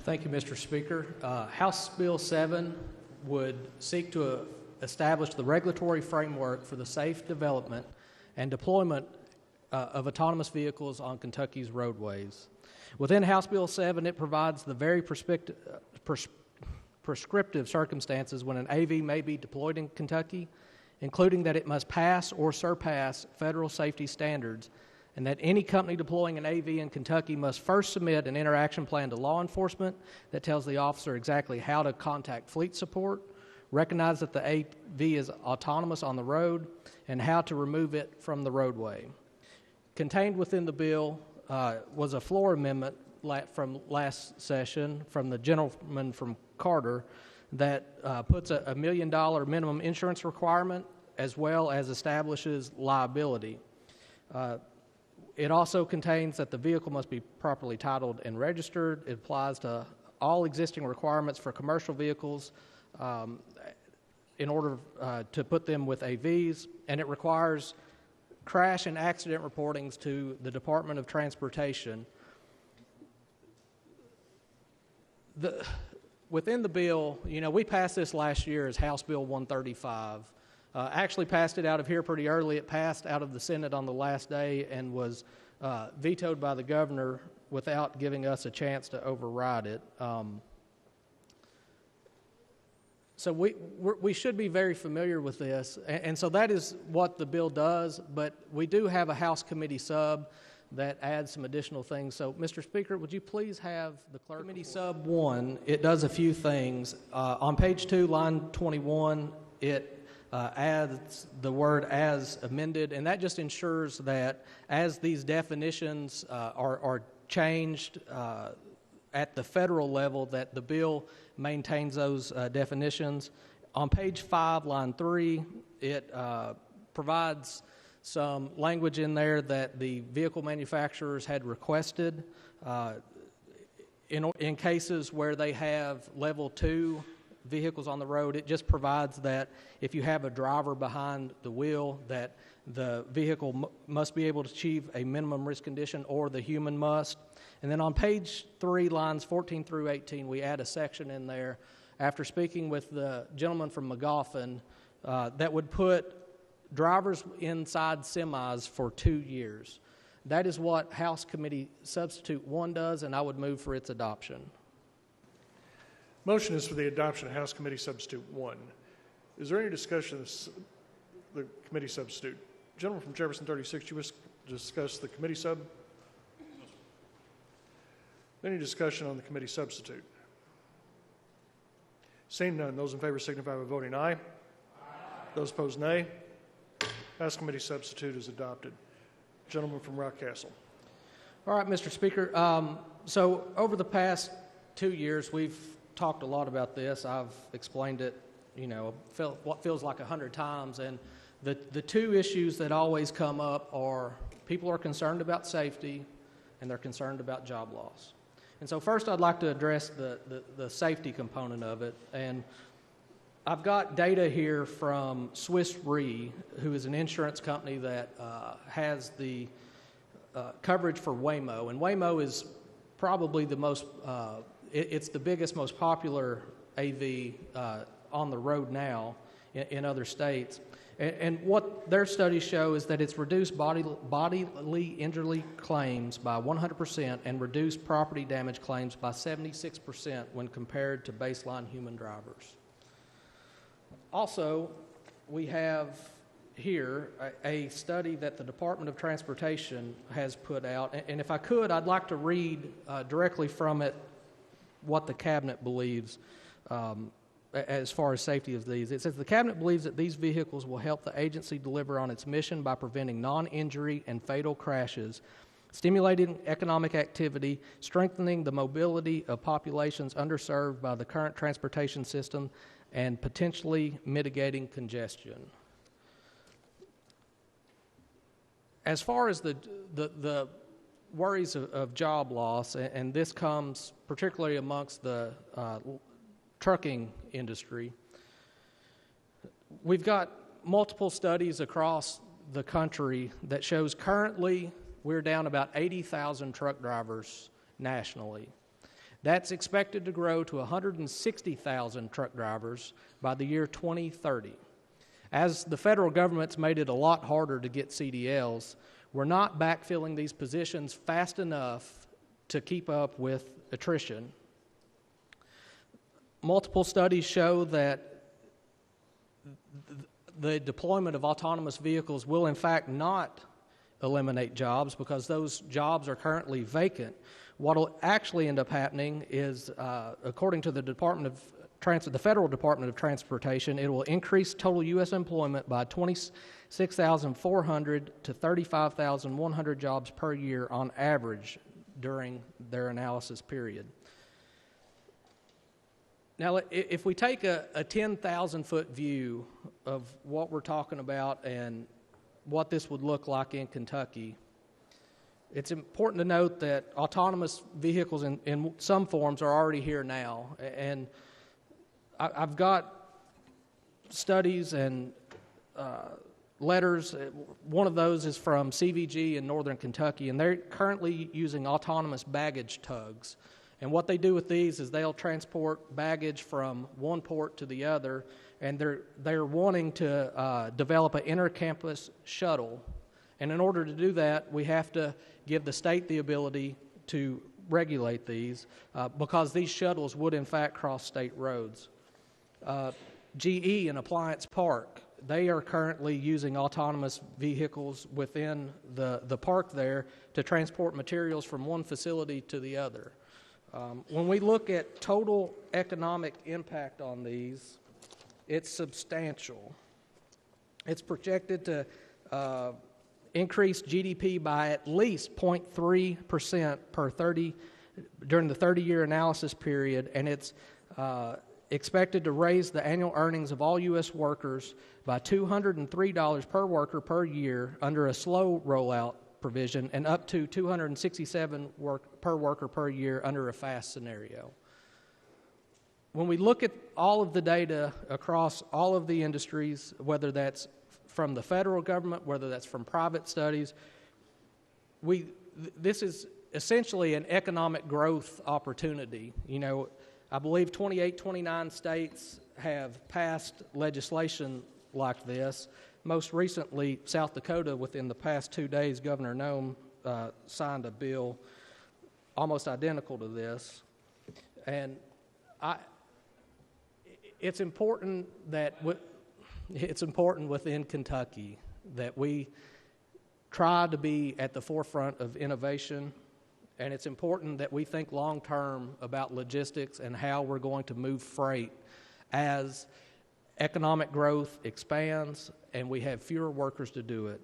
Thank you, Mr. Speaker. House Bill 7 would seek to establish the regulatory framework for the safe development and deployment of autonomous vehicles on Kentucky's roadways. Within House Bill 7, it provides the very prescriptive circumstances when an AV may be deployed in Kentucky, including that it must pass or surpass federal safety standards, and that any company deploying an AV in Kentucky must first submit an interaction plan to law enforcement that tells the officer exactly how to contact fleet support, recognize that the AV is autonomous on the road, and how to remove it from the roadway. Contained within the bill was a floor amendment from last session from the gentleman from Carter that puts a $1 million minimum insurance requirement as well as establishes liability. It also contains that the vehicle must be properly titled and registered. It applies to all existing requirements for commercial vehicles in order to put them with AVs, and it requires crash and accident reportings to the Department of Transportation. Within the bill, we passed this last year as House Bill 135. Actually passed it out of here pretty early. It passed out of the Senate on the last day and was vetoed by the governor without giving us a chance to override it. So we should be very familiar with this, and so that is what the bill does, but we do have a House committee sub that adds some additional things. So, Mr. Speaker, would you please have the clerk? Committee sub 1, it does a few things. On page 2, line 21, it adds the word as amended, and that just ensures that as these definitions are changed at the federal level, that the bill maintains those definitions. On page 5, line 3, it provides some language in there that the vehicle manufacturers had requested in cases where they have level 2 vehicles on the road. It just provides that if you have a driver behind the wheel, that the vehicle must be able to achieve a minimum risk condition, or the human must. And then on page 3, lines 14 through 18, we add a section in there after speaking with the gentleman from McGoffin that would put drivers inside semis for 2 years. That is what House Committee Substitute 1 does, and I would move for its adoption. Motion is for the adoption of House Committee Substitute 1. Is there any discussion of the committee substitute? Gentleman from Jefferson 36, you wish to discuss the committee sub? Any discussion on the committee substitute? Seeing none, those in favor signify by voting aye. Aye. Those opposed, nay. House Committee Substitute is adopted. Gentleman from Rockcastle. All right, Mr. Speaker. So over the past 2 years, we've talked a lot about this. I've explained it, what feels like 100 times. And the two issues that always come up are people are concerned about safety and they're concerned about job loss. And so first I'd like to address the safety component of it. And I've got data here from Swiss Re, who is an insurance company that has the coverage for Waymo. And Waymo is probably the most, it's the biggest, most popular AV on the road now in other states. And what their studies show is that it's reduced bodily injury claims by 100% and reduced property damage claims by 76% when compared to baseline human drivers. Also, we have here a study that the Department of Transportation has put out, and if I could, I'd like to read directly from it what the Cabinet believes as far as safety of these. It says, the Cabinet believes that these vehicles will help the agency deliver on its mission by preventing non-injury and fatal crashes, stimulating economic activity, strengthening the mobility of populations underserved by the current transportation system, and potentially mitigating congestion. As far as the worries of job loss, and this comes particularly amongst the trucking industry, we've got multiple studies across the country that shows currently we're down about 80,000 truck drivers nationally. That's expected to grow to 160,000 truck drivers by the year 2030. As the federal government's made it a lot harder to get CDLs, we're not backfilling these positions fast enough to keep up with attrition. Multiple studies show that the deployment of autonomous vehicles will in fact not eliminate jobs because those jobs are currently vacant. What will actually end up happening is, according to the Federal Department of Transportation, it will increase total U.S. employment by 26,400 to 35,100 jobs per year on average during their analysis period. Now, if we take a 10,000-foot view of what we're talking about and what this would look like in Kentucky, it's important to note that autonomous vehicles in some forms are already here now. And I've got studies and letters. One of those is from CVG in northern Kentucky, and they're currently using autonomous baggage tugs. And what they do with these is they'll transport baggage from one port to the other, and they're wanting to develop an inter-campus shuttle. And in order to do that, we have to give the state the ability to regulate these because these shuttles would in fact cross state roads. GE in Appliance Park, they are currently using autonomous vehicles within the park there to transport materials from one facility to the other. When we look at total economic impact on these, it's substantial. It's projected to increase GDP by at least 0.3% during the 30-year analysis period, and it's expected to raise the annual earnings of all U.S. workers by $203 per worker per year under a slow rollout provision and up to $267 per worker per year under a fast scenario. When we look at all of the data across all of the industries, whether that's from the federal government, whether that's from private studies, this is essentially an economic growth opportunity. You know, I believe 28, 29 states have passed legislation like this. Most recently, South Dakota, within the past 2 days, Governor Noem signed a bill almost identical to this. And it's important within Kentucky that we try to be at the forefront of innovation, and it's important that we think long-term about logistics and how we're going to move freight as economic growth expands and we have fewer workers to do it.